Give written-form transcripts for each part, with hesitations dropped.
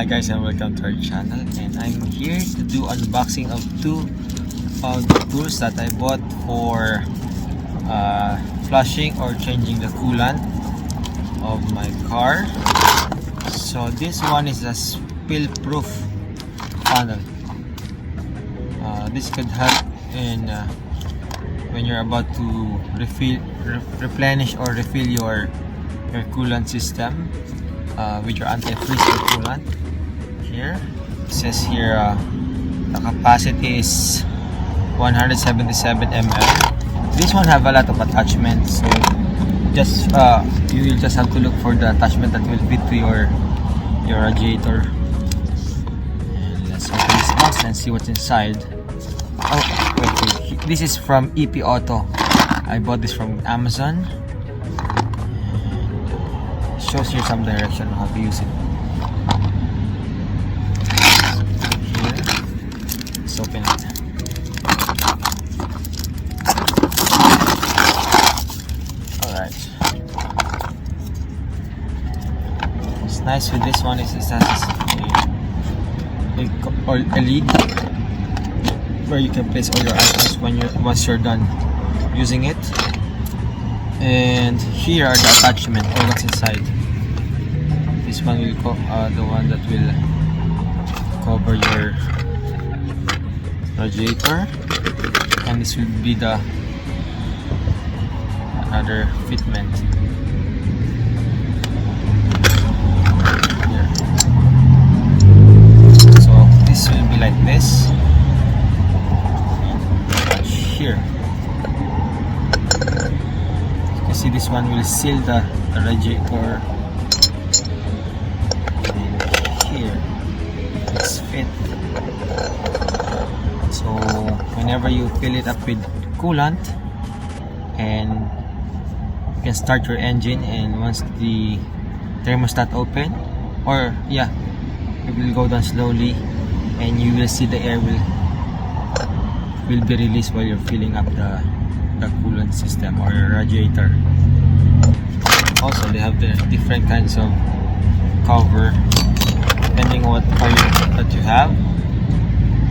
Hi guys, and welcome to our channel, and I'm here to do unboxing of two tools that I bought for flushing or changing the coolant of my car. So this one is a spill-proof funnel. This could help in when you're about to replenish or refill your coolant system with your antifreeze coolant. Here it says here the capacity is 177 ml. This one have a lot of attachments, so just you will just have to look for the attachment that will fit to your radiator. And let's open this box and see what's inside. Oh wait, this is from EPAuto. I bought this from Amazon. Shows here some direction on how to use it. Here, let's open it. Alright. What's nice with this one is it has a lid where you can place all your items once you're done using it. And here are the attachments, all what's inside. This one will the one that will cover your radiator, and this will be the another fitment here. So this will be like this. Here, you see this one will seal the radiator. It's fit, so whenever you fill it up with coolant, and you can start your engine, and once the thermostat open, or it will go down slowly, and you will see the air will be released while you're filling up the coolant system or your radiator. Also, they have the different kinds of cover depending on what car that you have.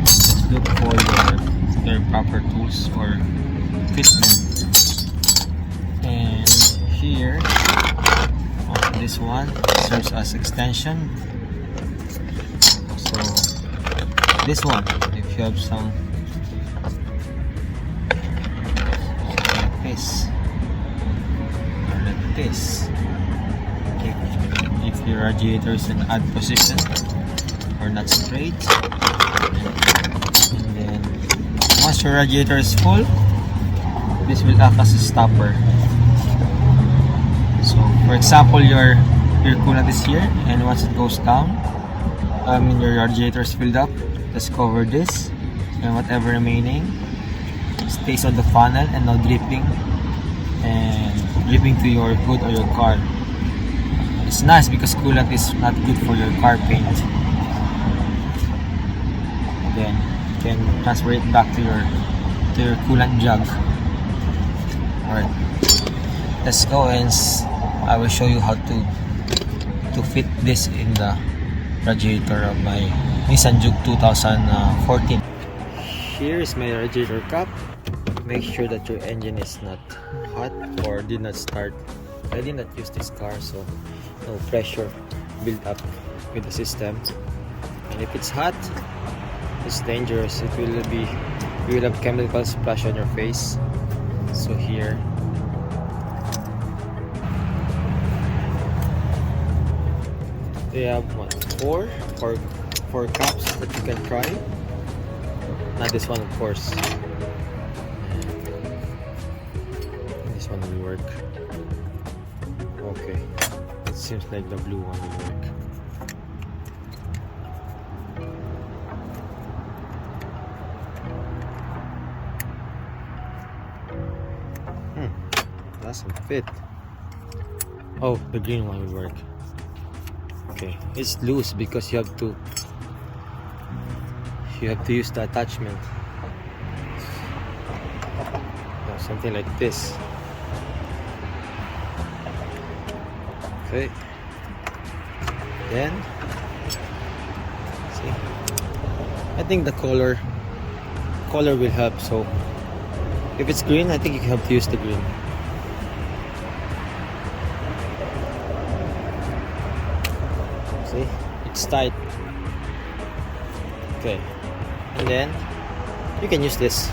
Just look for their proper tools or fitment. And here, this one serves as extension. So this one, if you have some like this or like this, if your radiator is in odd position or not straight, and then once your radiator is full, this will act as a stopper. So for example, your coolant is here, and once it goes down, your radiator is filled up, just cover this, and whatever remaining stays on the funnel and not dripping to your hood or your car. It's nice because coolant is not good for your car paint. Then you can transfer it back to your coolant jug. Alright, let's go, and I will show you how to fit this in the radiator of my Nissan Juke 2014. Here is my radiator cap. Make sure that your engine is not hot or did not start. I did not use this car, so no pressure built up with the system. And if it's hot, it's dangerous. You will have chemicals splash on your face. So here, they have four caps that you can try. Not this one, of course. This one will work. Okay, it seems like the blue one will work. Doesn't fit. Oh, the green one will work. Okay, it's loose because you have to use the attachment. Something like this. Okay, then See, I think the color will help. So if it's green, I think you have to use the green. See, it's tight. Okay, and then you can use this.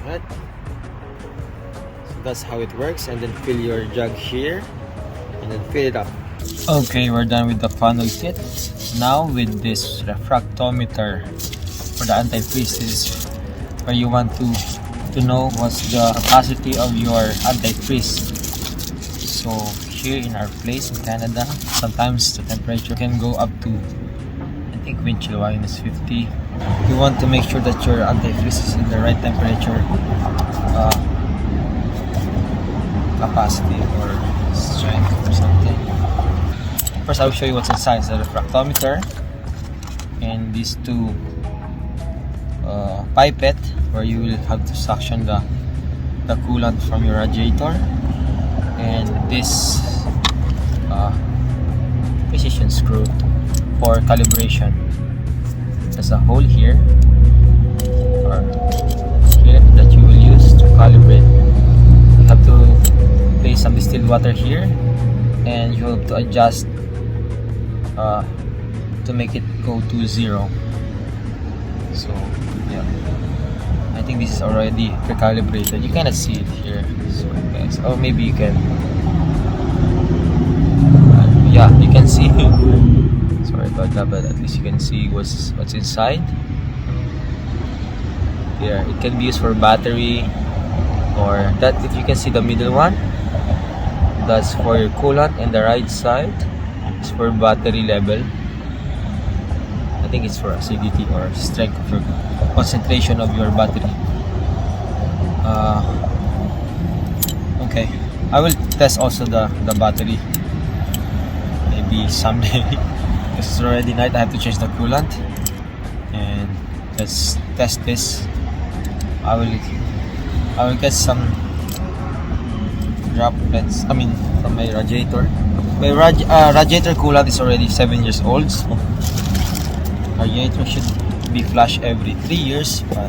Right, so that's how it works. And then fill your jug here and then fill it up. Okay, we're done with the funnel kit. Now with this refractometer for the antifreeze, this is where you want to know what's the capacity of your antifreeze. So here in our place in Canada, sometimes the temperature can go up to, I think, wind chill -50. You want to make sure that your antifreeze is in the right temperature capacity or strength or something. First, I'll show you what's inside the refractometer and these two pipette where you will have to suction the coolant from your radiator, and this precision screw for calibration. There's a hole here or here that you will use to calibrate. You have to place some distilled water here, and you have to adjust to make it go to 0. So yeah, I think this is already pre-calibrated. You cannot see it here, so guys, or maybe you can. Yeah, you can see. Sorry about that, but at least you can see what's inside. There, it can be used for battery, or that. If you can see the middle one, that's for your coolant, and the right side is for battery level. I think it's for acidity or strength of your concentration of your battery. Okay, I will test also the battery maybe someday. Because it's already night, I have to change the coolant, and let's test this. I will get some droplets, I mean, from my radiator. My radiator coolant is already 7 years old, so radiator should be flushed every 3 years, but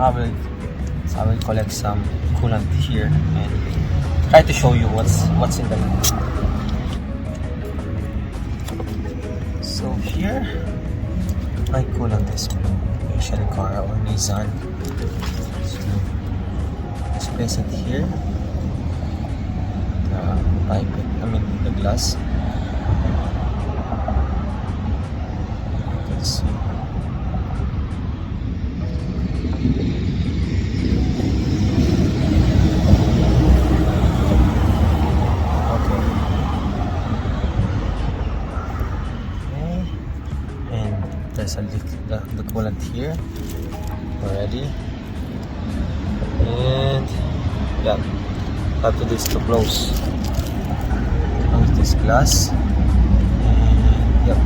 I will collect some coolant here and try to show you what's in them. So here my coolant is Asian car or Nissan. So let's place it here. The pipe, I mean the glass. Let's see. There's a leak, the coolant here already, and yeah, have to do is to close this glass, and yep,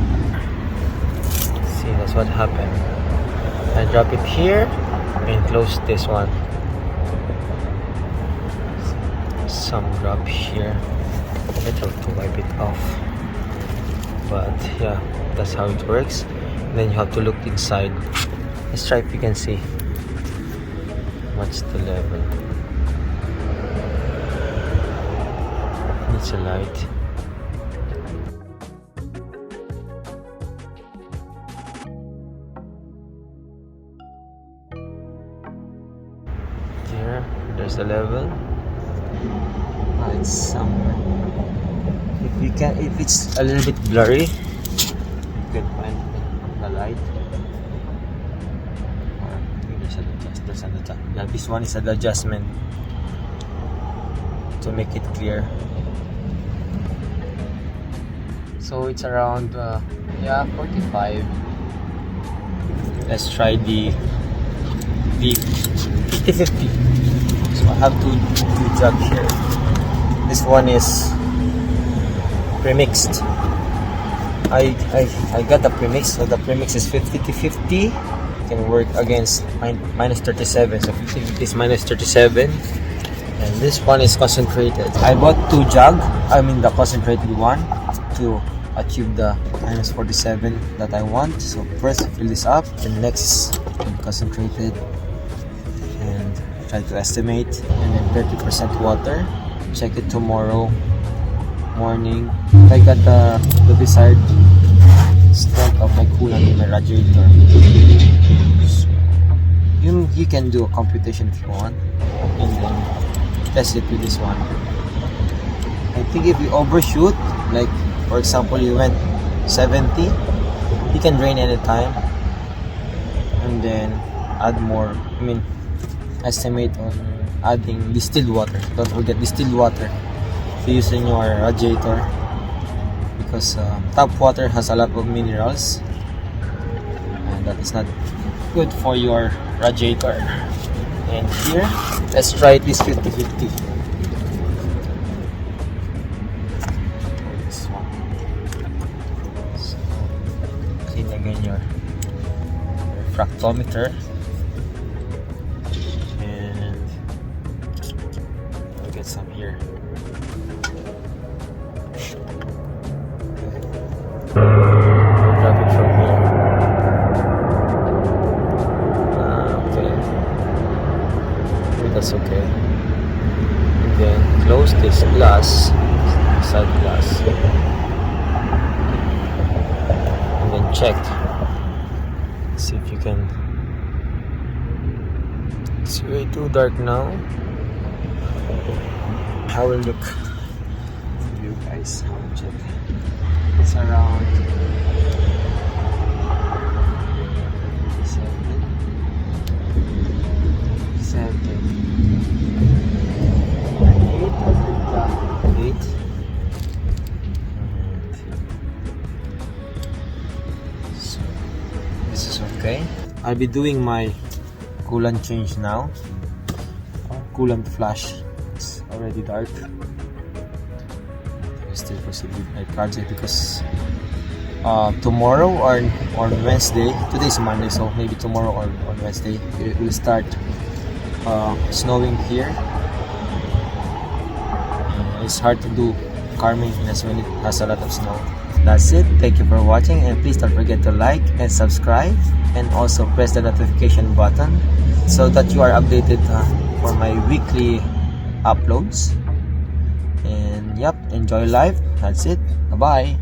see, that's what happened. I drop it here and close this one. Some drop here. I try to wipe it off, but yeah, that's how it works. Then you have to look inside. Let's try if you can see what's the level. It's a light. There's the level. It's somewhere. If it's a little bit blurry, you can find the light. There's an adjustment. Yeah, this one is an adjustment to make it clear. So it's around 45. Let's try the 50-50. So I have two jug here. This one is premixed. I got the premix, so the premix is 50-50. Can work against minus 37. So 50-50 is minus 37. And this one is concentrated. I bought 2 jug, the concentrated one, to achieve the minus 47 that I want. So first fill this up, then next is concentrated, and try to estimate, and then 30% water. Check it tomorrow morning. I got the desired strength of my coolant in my radiator. So, you can do a computation if you want, and then test it with this one. I think if you overshoot, like for example you went 70, you can drain anytime, and then add more. Estimate on adding distilled water. Don't forget distilled water to use in your radiator, because tap water has a lot of minerals, and that is not good for your radiator. And here, let's try this 50-50. This one. So, clean again your refractometer, and I'll get some here. Grab it from here. Okay. That's okay. And then close this glass, side glass, and then check. See if you can. It's way too dark now. I will look for you guys. I will check. It's around 7. 8. So this is okay. I'll be doing my coolant change now. Coolant flush. It's already dark. I still proceed with my project because tomorrow or on Wednesday, today's Monday, so maybe tomorrow or on Wednesday it will start snowing here. It's hard to do car maintenance when it has a lot of snow. That's it. Thank you for watching, and please don't forget to like and subscribe, and also press the notification button so that you are updated for my weekly uploads. And yep, enjoy life. That's it. Bye bye.